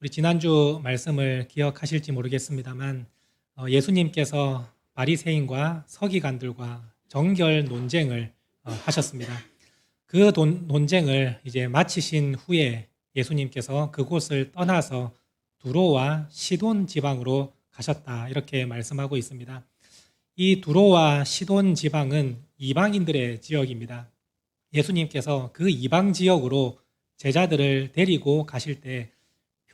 우리 지난주 말씀을 기억하실지 모르겠습니다만 예수님께서 바리새인과 서기관들과 정결 논쟁을 하셨습니다. 그 논쟁을 이제 마치신 후에 예수님께서 그곳을 떠나서 두로와 시돈 지방으로 가셨다 이렇게 말씀하고 있습니다. 이 두로와 시돈 지방은 이방인들의 지역입니다. 예수님께서 그 이방 지역으로 제자들을 데리고 가실 때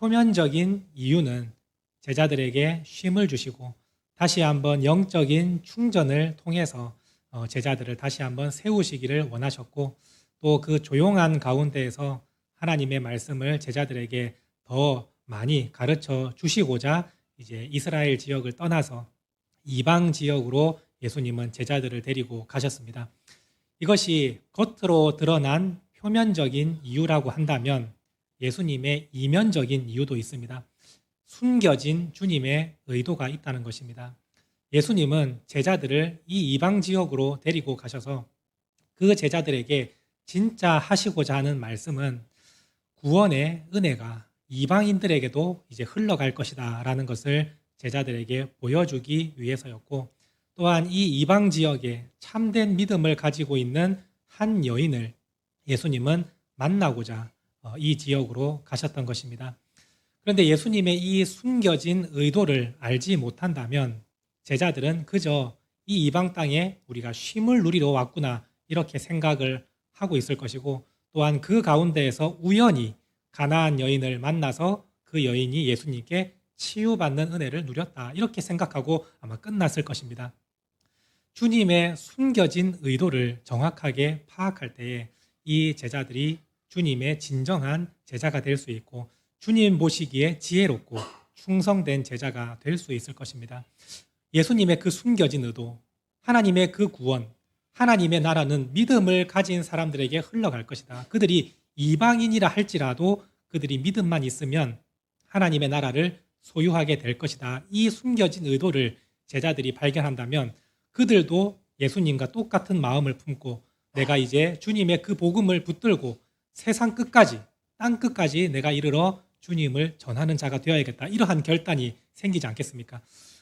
표면적인 이유는 제자들에게 쉼을 주시고 다시 한번 영적인 충전을 통해서 제자들을 다시 한번 세우시기를 원하셨고 또 그 조용한 가운데에서 하나님의 말씀을 제자들에게 더 많이 가르쳐 주시고자 이제 이스라엘 지역을 떠나서 이방 지역으로 예수님은 제자들을 데리고 가셨습니다. 이것이 겉으로 드러난 표면적인 이유라고 한다면 예수님의 이면적인 이유도 있습니다. 숨겨진 주님의 의도가 있다는 것입니다. 예수님은 제자들을 이 이방 지역으로 데리고 가셔서 그 제자들에게 진짜 하시고자 하는 말씀은 구원의 은혜가 이방인들에게도 이제 흘러갈 것이다 라는 것을 제자들에게 보여주기 위해서였고 또한 이 이방 지역에 참된 믿음을 가지고 있는 한 여인을 예수님은 만나고자 이 지역으로 가셨던 것입니다. 그런데 예수님의 이 숨겨진 의도를 알지 못한다면 제자들은 그저 이 이방 땅에 우리가 쉼을 누리러 왔구나 이렇게 생각을 하고 있을 것이고 또한 그 가운데에서 우연히 가나안 여인을 만나서 그 여인이 예수님께 치유받는 은혜를 누렸다 이렇게 생각하고 아마 끝났을 것입니다. 주님의 숨겨진 의도를 정확하게 파악할 때에 이 제자들이 주님의 진정한 제자가 될 수 있고 주님 보시기에 지혜롭고 충성된 제자가 될 수 있을 것입니다. 예수님의 그 숨겨진 의도, 하나님의 그 구원, 하나님의 나라는 믿음을 가진 사람들에게 흘러갈 것이다. 그들이 이방인이라 할지라도 그들이 믿음만 있으면 하나님의 나라를 소유하게 될 것이다. 이 숨겨진 의도를 제자들이 발견한다면 그들도 예수님과 똑같은 마음을 품고 내가 이제 주님의 그 복음을 붙들고 세상 끝까지, 땅 끝까지 내가 이르러 주님을 전하는 자가 되어야겠다. 이러한 결단이 생기지 않겠습니까?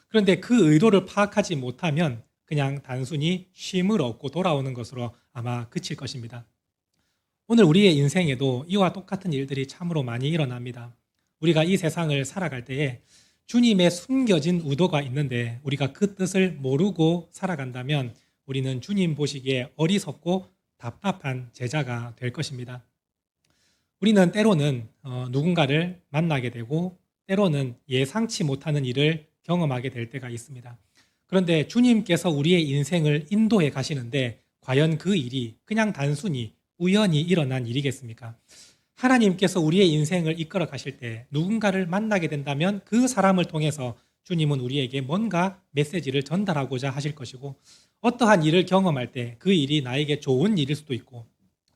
그런데 그 의도를 파악하지 못하면 그냥 단순히 쉼을 얻고 돌아오는 것으로 아마 그칠 것입니다. 오늘 우리의 인생에도 이와 똑같은 일들이 참으로 많이 일어납니다. 우리가 이 세상을 살아갈 때에 주님의 숨겨진 의도가 있는데 우리가 그 뜻을 모르고 살아간다면 우리는 주님 보시기에 어리석고 답답한 제자가 될 것입니다. 우리는 때로는 누군가를 만나게 되고 때로는 예상치 못하는 일을 경험하게 될 때가 있습니다. 그런데 주님께서 우리의 인생을 인도해 가시는데 과연 그 일이 그냥 단순히 우연히 일어난 일이겠습니까? 하나님께서 우리의 인생을 이끌어 가실 때 누군가를 만나게 된다면 그 사람을 통해서 주님은 우리에게 뭔가 메시지를 전달하고자 하실 것이고 어떠한 일을 경험할 때 그 일이 나에게 좋은 일일 수도 있고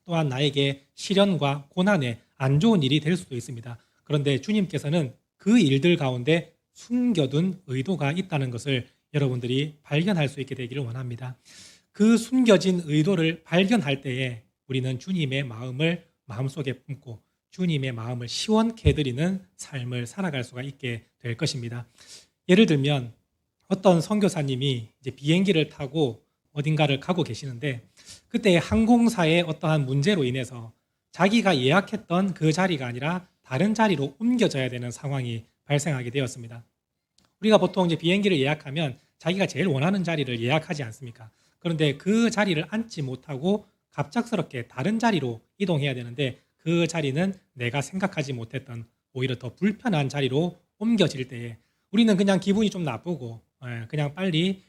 또한 나에게 시련과 고난의 안 좋은 일이 될 수도 있습니다. 그런데 주님께서는 그 일들 가운데 숨겨둔 의도가 있다는 것을 여러분들이 발견할 수 있게 되기를 원합니다. 그 숨겨진 의도를 발견할 때에 우리는 주님의 마음을 마음속에 품고 주님의 마음을 시원케 해드리는 삶을 살아갈 수가 있게 될 것입니다. 예를 들면 어떤 선교사님이 이제 비행기를 타고 어딘가를 가고 계시는데 그때 항공사의 어떠한 문제로 인해서 자기가 예약했던 그 자리가 아니라 다른 자리로 옮겨져야 되는 상황이 발생하게 되었습니다. 우리가 보통 이제 비행기를 예약하면 자기가 제일 원하는 자리를 예약하지 않습니까? 그런데 그 자리를 앉지 못하고 갑작스럽게 다른 자리로 이동해야 되는데 그 자리는 내가 생각하지 못했던 오히려 더 불편한 자리로 옮겨질 때에 우리는 그냥 기분이 좀 나쁘고 그냥 빨리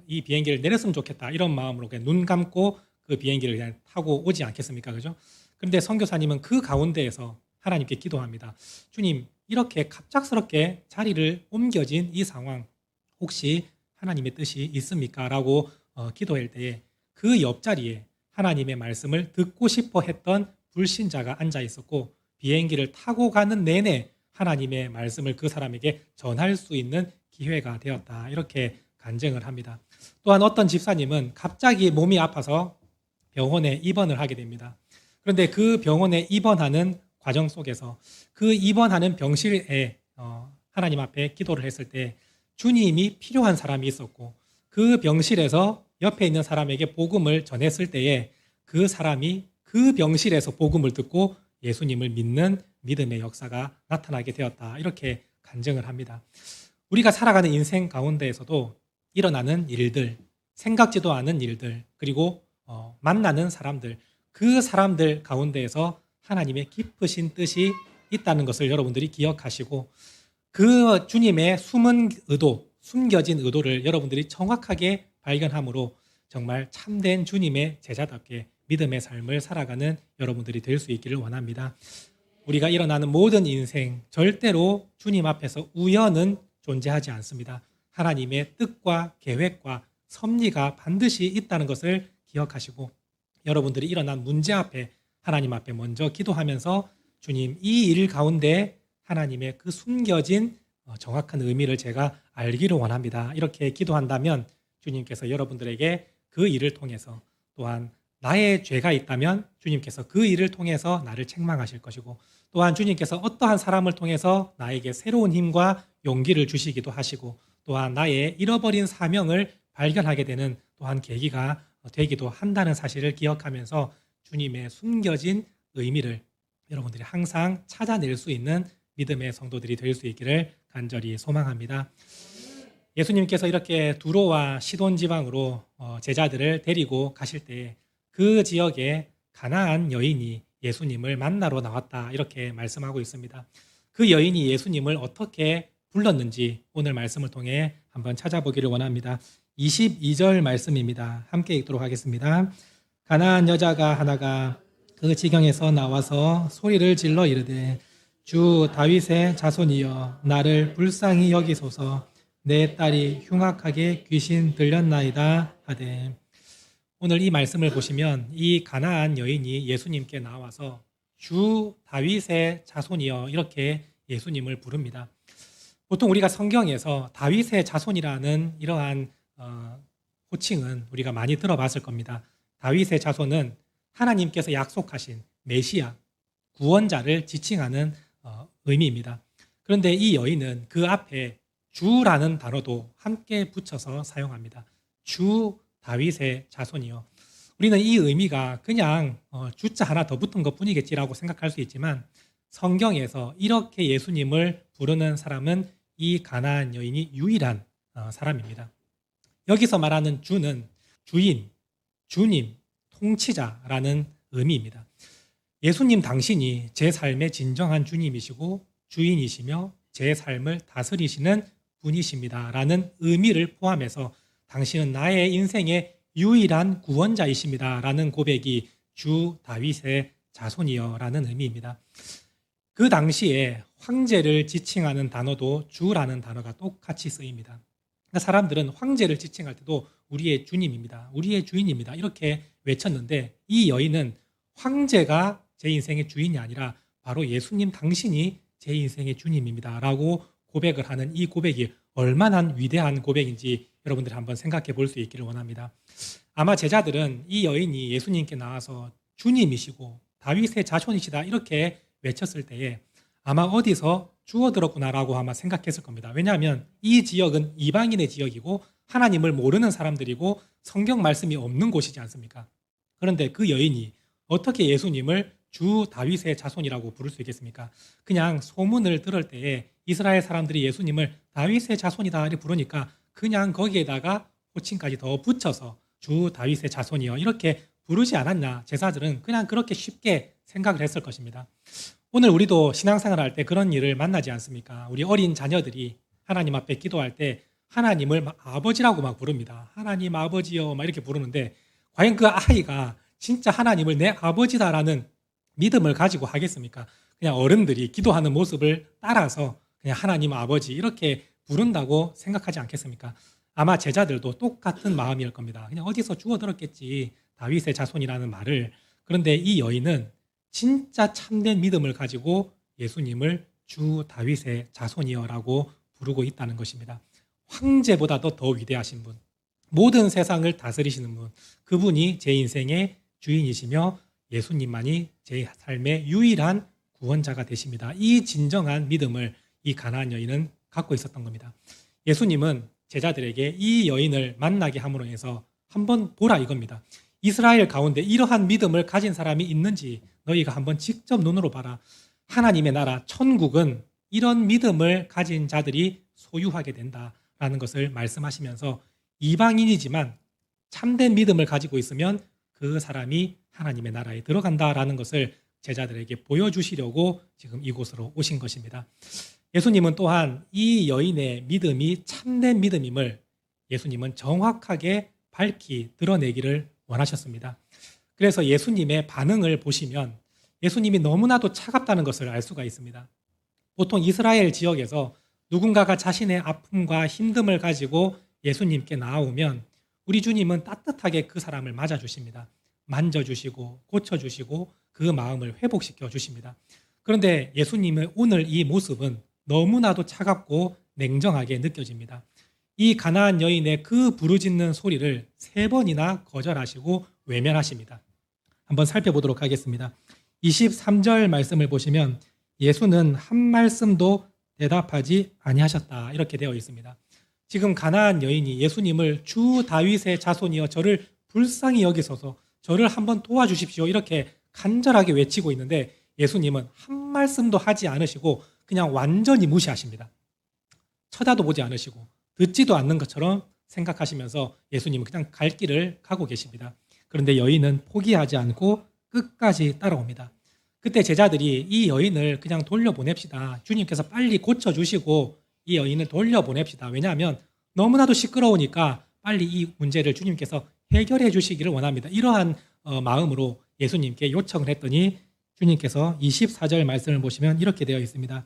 이 비행기를 내렸으면 좋겠다 이런 마음으로 그냥 눈 감고 그 비행기를 그냥 타고 오지 않겠습니까? 그죠? 그런데 선교사님은 그 가운데에서 하나님께 기도합니다. 주님, 이렇게 갑작스럽게 자리를 옮겨진 이 상황 혹시 하나님의 뜻이 있습니까? 라고 기도할 때에 그 옆자리에 하나님의 말씀을 듣고 싶어 했던 불신자가 앉아 있었고 비행기를 타고 가는 내내 하나님의 말씀을 그 사람에게 전할 수 있는 기회가 되었다. 이렇게 간증을 합니다. 또한 어떤 집사님은 갑자기 몸이 아파서 병원에 입원을 하게 됩니다. 그런데 그 병원에 입원하는 과정 속에서 그 입원하는 병실에 하나님 앞에 기도를 했을 때 주님이 필요한 사람이 있었고 그 병실에서 옆에 있는 사람에게 복음을 전했을 때에 그 사람이 그 병실에서 복음을 듣고 예수님을 믿는 믿음의 역사가 나타나게 되었다. 이렇게 간증을 합니다. 우리가 살아가는 인생 가운데에서도 일어나는 일들, 생각지도 않은 일들, 그리고 만나는 사람들, 그 사람들 가운데에서 하나님의 깊으신 뜻이 있다는 것을 여러분들이 기억하시고 그 주님의 숨은 의도, 숨겨진 의도를 여러분들이 정확하게 발견함으로 정말 참된 주님의 제자답게 믿음의 삶을 살아가는 여러분들이 될 수 있기를 원합니다. 우리가 일어나는 모든 인생 절대로 주님 앞에서 우연은 존재하지 않습니다. 하나님의 뜻과 계획과 섭리가 반드시 있다는 것을 기억하시고 여러분들이 일어난 문제 앞에 하나님 앞에 먼저 기도하면서 주님, 이 일 가운데 하나님의 그 숨겨진 정확한 의미를 제가 알기를 원합니다. 이렇게 기도한다면 주님께서 여러분들에게 그 일을 통해서 또한 나의 죄가 있다면 주님께서 그 일을 통해서 나를 책망하실 것이고 또한 주님께서 어떠한 사람을 통해서 나에게 새로운 힘과 용기를 주시기도 하시고 또한 나의 잃어버린 사명을 발견하게 되는 또한 계기가 되기도 한다는 사실을 기억하면서 주님의 숨겨진 의미를 여러분들이 항상 찾아낼 수 있는 믿음의 성도들이 될 수 있기를 간절히 소망합니다. 예수님께서 이렇게 두로와 시돈 지방으로 제자들을 데리고 가실 때 그 지역에 가나안 여인이 예수님을 만나러 나왔다 이렇게 말씀하고 있습니다. 그 여인이 예수님을 어떻게 불렀는지 오늘 말씀을 통해 한번 찾아보기를 원합니다. 22절 말씀입니다. 함께 읽도록 하겠습니다. 가나안 여자가 하나가 그 지경에서 나와서 소리를 질러 이르되 주 다윗의 자손이여 나를 불쌍히 여기소서 내 딸이 흉악하게 귀신 들렸나이다 하되 오늘 이 말씀을 보시면 이 가나안 여인이 예수님께 나와서 주 다윗의 자손이여 이렇게 예수님을 부릅니다. 보통 우리가 성경에서 다윗의 자손이라는 이러한 호칭은 우리가 많이 들어봤을 겁니다. 다윗의 자손은 하나님께서 약속하신 메시아, 구원자를 지칭하는 의미입니다. 그런데 이 여인은 그 앞에 주라는 단어도 함께 붙여서 사용합니다. 주 다윗의 자손이요. 우리는 이 의미가 그냥 주자 하나 더 붙은 것 뿐이겠지라고 생각할 수 있지만 성경에서 이렇게 예수님을 부르는 사람은 이 가나안 여인이 유일한 사람입니다. 여기서 말하는 주는 주인, 주님, 통치자라는 의미입니다. 예수님 당신이 제 삶의 진정한 주님이시고 주인이시며 제 삶을 다스리시는 분이십니다. 라는 의미를 포함해서 당신은 나의 인생의 유일한 구원자이십니다. 라는 고백이 주 다윗의 자손이여 라는 의미입니다. 그 당시에 황제를 지칭하는 단어도 주라는 단어가 똑같이 쓰입니다. 그러니까 사람들은 황제를 지칭할 때도 우리의 주님입니다. 우리의 주인입니다. 이렇게 외쳤는데 이 여인은 황제가 제 인생의 주인이 아니라 바로 예수님 당신이 제 인생의 주님입니다. 라고 고백을 하는 이 고백이 얼마나 위대한 고백인지 여러분들이 한번 생각해 볼 수 있기를 원합니다. 아마 제자들은 이 여인이 예수님께 나와서 주님이시고 다윗의 자손이시다 이렇게 외쳤을 때에 아마 어디서 주워들었구나라고 아마 생각했을 겁니다. 왜냐하면 이 지역은 이방인의 지역이고 하나님을 모르는 사람들이고 성경 말씀이 없는 곳이지 않습니까? 그런데 그 여인이 어떻게 예수님을 주 다윗의 자손이라고 부를 수 있겠습니까? 그냥 소문을 들을 때에 이스라엘 사람들이 예수님을 다윗의 자손이다 이렇게 부르니까 그냥 거기에다가 호칭까지 더 붙여서 주 다윗의 자손이여 이렇게 부르지 않았나 제사들은 그냥 그렇게 쉽게 생각을 했을 것입니다. 오늘 우리도 신앙생활 할 때 그런 일을 만나지 않습니까? 우리 어린 자녀들이 하나님 앞에 기도할 때 하나님을 막 아버지라고 막 부릅니다. 하나님 아버지요 막 이렇게 부르는데 과연 그 아이가 진짜 하나님을 내 아버지다라는 믿음을 가지고 하겠습니까? 그냥 어른들이 기도하는 모습을 따라서 그냥 하나님 아버지 이렇게 부른다고 생각하지 않겠습니까? 아마 제자들도 똑같은 마음일 겁니다. 그냥 어디서 주워 들었겠지 다윗의 자손이라는 말을. 그런데 이 여인은 진짜 참된 믿음을 가지고 예수님을 주 다윗의 자손이여라고 부르고 있다는 것입니다. 황제보다도 더 위대하신 분, 모든 세상을 다스리시는 분, 그분이 제 인생의 주인이시며 예수님만이 제 삶의 유일한 구원자가 되십니다. 이 진정한 믿음을 이 가나안 여인은 갖고 있었던 겁니다. 예수님은 제자들에게 이 여인을 만나게 함으로 해서 한번 보라 이겁니다. 이스라엘 가운데 이러한 믿음을 가진 사람이 있는지 너희가 한번 직접 눈으로 봐라. 하나님의 나라 천국은 이런 믿음을 가진 자들이 소유하게 된다라는 것을 말씀하시면서 이방인이지만 참된 믿음을 가지고 있으면 그 사람이 하나님의 나라에 들어간다라는 것을 제자들에게 보여주시려고 지금 이곳으로 오신 것입니다. 예수님은 또한 이 여인의 믿음이 참된 믿음임을 예수님은 정확하게 밝히 드러내기를 원하셨습니다. 그래서 예수님의 반응을 보시면 예수님이 너무나도 차갑다는 것을 알 수가 있습니다. 보통 이스라엘 지역에서 누군가가 자신의 아픔과 힘듦을 가지고 예수님께 나아오면 우리 주님은 따뜻하게 그 사람을 맞아주십니다. 만져주시고 고쳐주시고 그 마음을 회복시켜 주십니다. 그런데 예수님의 오늘 이 모습은 너무나도 차갑고 냉정하게 느껴집니다. 이 가나안 여인의 그 부르짖는 소리를 3번이나 거절하시고 외면하십니다. 한번 살펴보도록 하겠습니다. 23절 말씀을 보시면 예수는 한 말씀도 대답하지 아니하셨다 이렇게 되어 있습니다. 지금 가나안 여인이 예수님을 주 다윗의 자손이여 저를 불쌍히 여기소서 저를 한번 도와주십시오 이렇게 간절하게 외치고 있는데 예수님은 한 말씀도 하지 않으시고 그냥 완전히 무시하십니다. 쳐다도 보지 않으시고 듣지도 않는 것처럼 생각하시면서 예수님은 그냥 갈 길을 가고 계십니다. 그런데 여인은 포기하지 않고 끝까지 따라옵니다. 그때 제자들이 이 여인을 그냥 돌려보냅시다. 주님께서 빨리 고쳐주시고 이 여인을 돌려보냅시다. 왜냐하면 너무나도 시끄러우니까 빨리 이 문제를 주님께서 해결해 주시기를 원합니다. 이러한 마음으로 예수님께 요청을 했더니 주님께서 24절 말씀을 보시면 이렇게 되어 있습니다.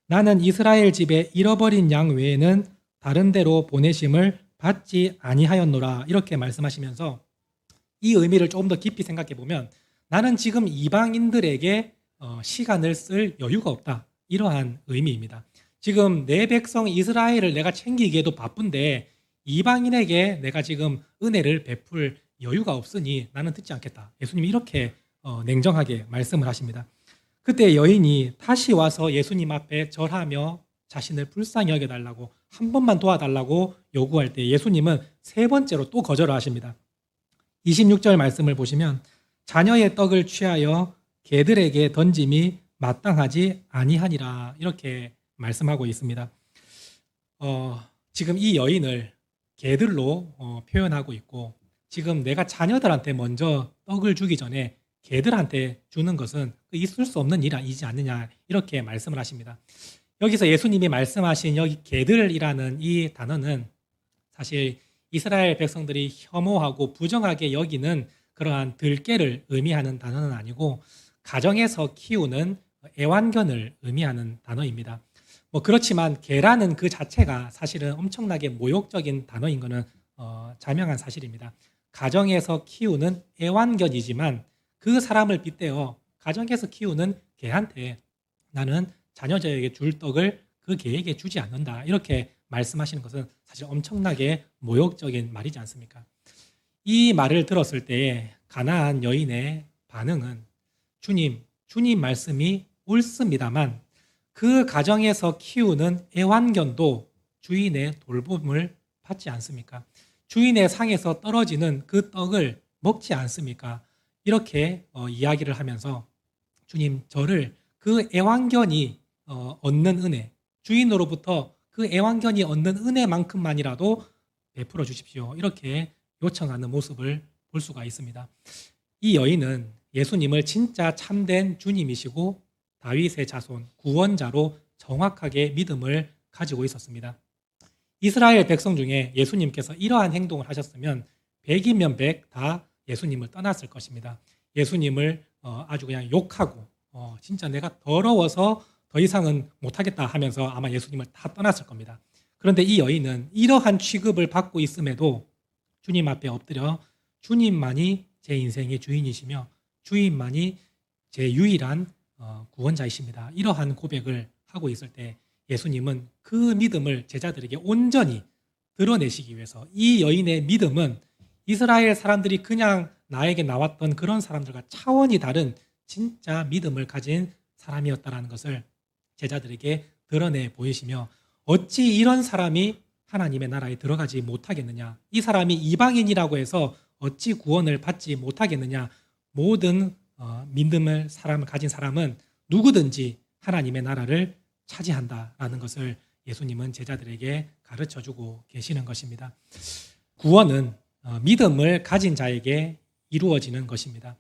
나는 이스라엘 집에 잃어버린 양 외에는 다른 데로 보내심을 받지 아니하였노라 이렇게 말씀하시면서 이 의미를 조금 더 깊이 생각해 보면 나는 지금 이방인들에게 시간을 쓸 여유가 없다 이러한 의미입니다. 지금 내 백성 이스라엘을 내가 챙기기에도 바쁜데 이방인에게 내가 지금 은혜를 베풀 여유가 없으니 나는 듣지 않겠다. 예수님이 이렇게 냉정하게 말씀을 하십니다. 그때 여인이 다시 와서 예수님 앞에 절하며 자신을 불쌍히 여겨달라고 한 번만 도와달라고 요구할 때 예수님은 3번째로 또 거절을 하십니다. 26절 말씀을 보시면 자녀의 떡을 취하여 개들에게 던짐이 마땅하지 아니하니라 이렇게 말씀하고 있습니다. 지금 이 여인을 개들로 표현하고 있고 지금 내가 자녀들한테 먼저 떡을 주기 전에 개들한테 주는 것은 있을 수 없는 일이지 않느냐 이렇게 말씀을 하십니다. 여기서 예수님이 말씀하신 여기 개들이라는 이 단어는 사실 이스라엘 백성들이 혐오하고 부정하게 여기는 그러한 들깨를 의미하는 단어는 아니고 가정에서 키우는 애완견을 의미하는 단어입니다. 그렇지만 개라는 그 자체가 사실은 엄청나게 모욕적인 단어인 것은 자명한 사실입니다. 가정에서 키우는 애완견이지만 그 사람을 빗대어 가정에서 키우는 개한테 나는 자녀에게 줄 떡을 그 개에게 주지 않는다 이렇게 말씀하시는 것은 사실 엄청나게 모욕적인 말이지 않습니까? 이 말을 들었을 때 가나안 여인의 반응은 주님 말씀이 옳습니다만 그 가정에서 키우는 애완견도 주인의 돌봄을 받지 않습니까? 주인의 상에서 떨어지는 그 떡을 먹지 않습니까? 이렇게 이야기를 하면서 주님 저를 그 애완견이 얻는 은혜 주인으로부터 그 애완견이 얻는 은혜만큼만이라도 베풀어 주십시오. 이렇게 요청하는 모습을 볼 수가 있습니다. 이 여인은 예수님을 진짜 참된 주님이시고 다윗의 자손 구원자로 정확하게 믿음을 가지고 있었습니다. 이스라엘 백성 중에 예수님께서 이러한 행동을 하셨으면 100이면 100 다 예수님을 떠났을 것입니다. 예수님을 아주 그냥 욕하고 진짜 내가 더러워서 더 이상은 못하겠다 하면서 아마 예수님을 다 떠났을 겁니다. 그런데 이 여인은 이러한 취급을 받고 있음에도 주님 앞에 엎드려 주님만이 제 인생의 주인이시며 주님만이 제 유일한 구원자이십니다. 이러한 고백을 하고 있을 때 예수님은 그 믿음을 제자들에게 온전히 드러내시기 위해서 이 여인의 믿음은 이스라엘 사람들이 그냥 나에게 나왔던 그런 사람들과 차원이 다른 진짜 믿음을 가진 사람이었다라는 것을 제자들에게 드러내 보이시며 어찌 이런 사람이 하나님의 나라에 들어가지 못하겠느냐, 이 사람이 이방인이라고 해서 어찌 구원을 받지 못하겠느냐, 모든 믿음을 가진 사람은 누구든지 하나님의 나라를 차지한다라는 것을 예수님은 제자들에게 가르쳐주고 계시는 것입니다. 구원은 믿음을 가진 자에게 이루어지는 것입니다.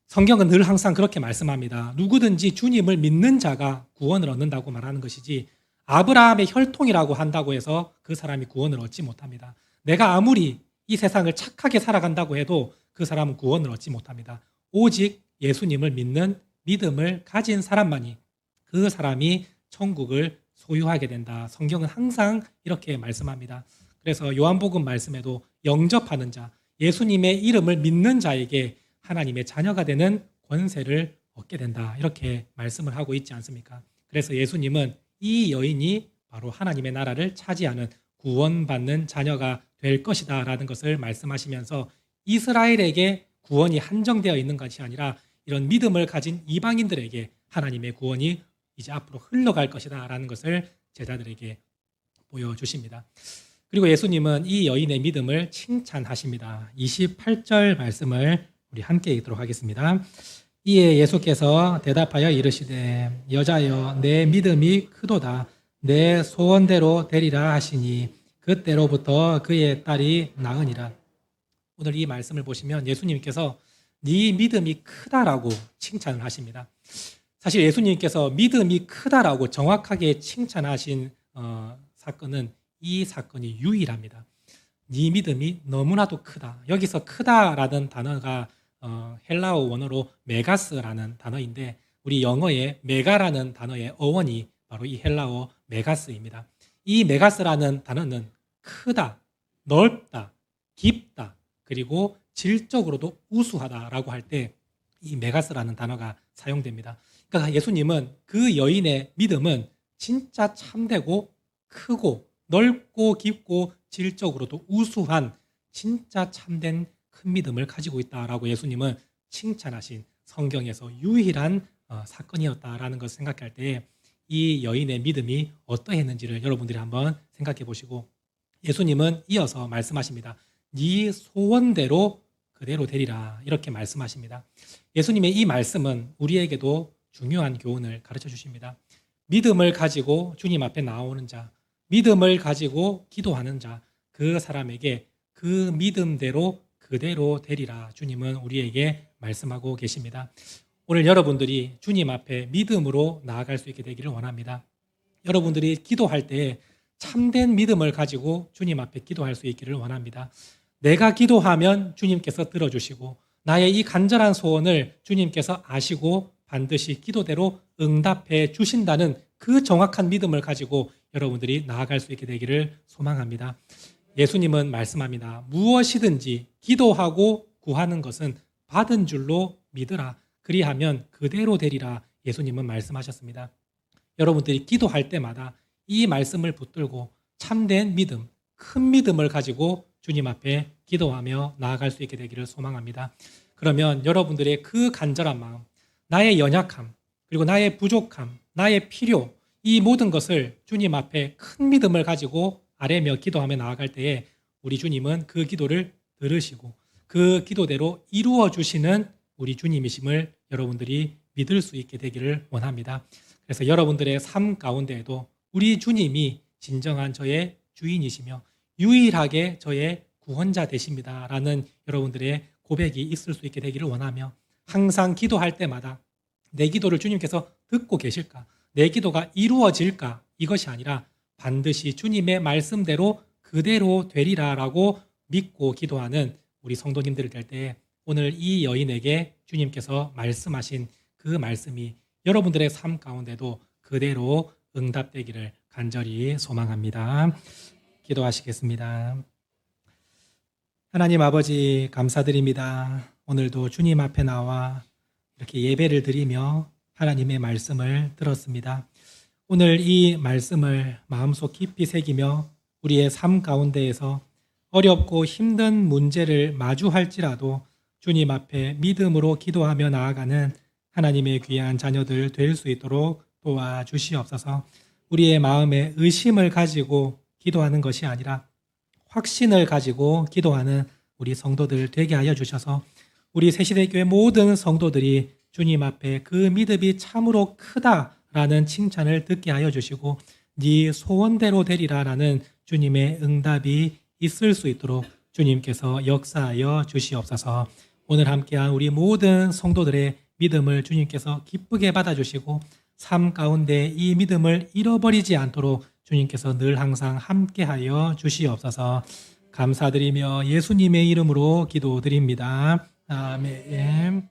성경은 늘 항상 그렇게 말씀합니다. 누구든지 주님을 믿는 자가 구원을 얻는다고 말하는 것이지, 아브라함의 혈통이라고 한다고 해서 그 사람이 구원을 얻지 못합니다. 내가 아무리 이 세상을 착하게 살아간다고 해도 그 사람은 구원을 얻지 못합니다. 오직 예수님을 믿는 믿음을 가진 사람만이, 그 사람이 천국을 소유하게 된다. 성경은 항상 이렇게 말씀합니다. 그래서 요한복음 말씀에도 영접하는 자, 예수님의 이름을 믿는 자에게 하나님의 자녀가 되는 권세를 얻게 된다, 이렇게 말씀을 하고 있지 않습니까? 그래서 예수님은 이 여인이 바로 하나님의 나라를 차지하는 구원받는 자녀가 될 것이다 라는 것을 말씀하시면서 이스라엘에게 구원이 한정되어 있는 것이 아니라 이런 믿음을 가진 이방인들에게 하나님의 구원이 이제 앞으로 흘러갈 것이다 라는 것을 제자들에게 보여주십니다. 그리고 예수님은 이 여인의 믿음을 칭찬하십니다. 28절 말씀을 우리 함께 읽도록 하겠습니다. 이에 예수께서 대답하여 이르시되 여자여 내 믿음이 크도다, 내 소원대로 되리라 하시니 그때로부터 그의 딸이 나으니라. 오늘 이 말씀을 보시면 예수님께서 네 믿음이 크다라고 칭찬을 하십니다. 사실 예수님께서 믿음이 크다라고 정확하게 칭찬하신 사건은 이 사건이 유일합니다. 네 믿음이 너무나도 크다. 여기서 크다라는 단어가 헬라어 원어로 메가스라는 단어인데 우리 영어의 메가라는 단어의 어원이 바로 이 헬라어 메가스입니다. 이 메가스라는 단어는 크다, 넓다, 깊다, 그리고 질적으로도 우수하다라고 할 때 이 메가스라는 단어가 사용됩니다. 그러니까 예수님은 그 여인의 믿음은 진짜 참되고 크고 넓고 깊고 질적으로도 우수한 진짜 참된 큰 믿음을 가지고 있다라고 예수님은 칭찬하신 성경에서 유일한 사건이었다라는 것을 생각할 때 이 여인의 믿음이 어떠했는지를 여러분들이 한번 생각해 보시고, 예수님은 이어서 말씀하십니다. 네 소원대로 그대로 되리라, 이렇게 말씀하십니다. 예수님의 이 말씀은 우리에게도 중요한 교훈을 가르쳐 주십니다. 믿음을 가지고 주님 앞에 나오는 자, 믿음을 가지고 기도하는 자, 그 사람에게 그 믿음대로 그대로 되리라 주님은 우리에게 말씀하고 계십니다. 오늘 여러분들이 주님 앞에 믿음으로 나아갈 수 있게 되기를 원합니다. 여러분들이 기도할 때 참된 믿음을 가지고 주님 앞에 기도할 수 있기를 원합니다. 내가 기도하면 주님께서 들어주시고 나의 이 간절한 소원을 주님께서 아시고 반드시 기도대로 응답해 주신다는 그 정확한 믿음을 가지고 여러분들이 나아갈 수 있게 되기를 소망합니다. 예수님은 말씀합니다. 무엇이든지 기도하고 구하는 것은 받은 줄로 믿으라. 그리하면 그대로 되리라. 예수님은 말씀하셨습니다. 여러분들이 기도할 때마다 이 말씀을 붙들고 참된 믿음, 큰 믿음을 가지고 주님 앞에 기도하며 나아갈 수 있게 되기를 소망합니다. 그러면 여러분들의 그 간절한 마음, 나의 연약함, 그리고 나의 부족함, 나의 필요, 이 모든 것을 주님 앞에 큰 믿음을 가지고 아뢰며 기도하며 나아갈 때에 우리 주님은 그 기도를 들으시고 그 기도대로 이루어 주시는 우리 주님이심을 여러분들이 믿을 수 있게 되기를 원합니다. 그래서 여러분들의 삶 가운데에도 우리 주님이 진정한 저의 주인이시며 유일하게 저의 구원자 되십니다 라는 여러분들의 고백이 있을 수 있게 되기를 원하며, 항상 기도할 때마다 내 기도를 주님께서 듣고 계실까, 내 기도가 이루어질까, 이것이 아니라 반드시 주님의 말씀대로 그대로 되리라라고 믿고 기도하는 우리 성도님들이 될 때 오늘 이 여인에게 주님께서 말씀하신 그 말씀이 여러분들의 삶 가운데도 그대로 응답되기를 간절히 소망합니다. 기도하시겠습니다. 하나님 아버지 감사드립니다. 오늘도 주님 앞에 나와 이렇게 예배를 드리며 하나님의 말씀을 들었습니다. 오늘 이 말씀을 마음속 깊이 새기며 우리의 삶 가운데에서 어렵고 힘든 문제를 마주할지라도 주님 앞에 믿음으로 기도하며 나아가는 하나님의 귀한 자녀들 될 수 있도록 도와주시옵소서. 우리의 마음에 의심을 가지고 기도하는 것이 아니라 확신을 가지고 기도하는 우리 성도들 되게 하여 주셔서 우리 새시대교회 모든 성도들이 주님 앞에 그 믿음이 참으로 크다라는 칭찬을 듣게 하여 주시고 네 소원대로 되리라라는 주님의 응답이 있을 수 있도록 주님께서 역사하여 주시옵소서. 오늘 함께한 우리 모든 성도들의 믿음을 주님께서 기쁘게 받아주시고 삶 가운데 이 믿음을 잃어버리지 않도록 주님께서 늘 항상 함께하여 주시옵소서. 감사드리며 예수님의 이름으로 기도드립니다. 아멘.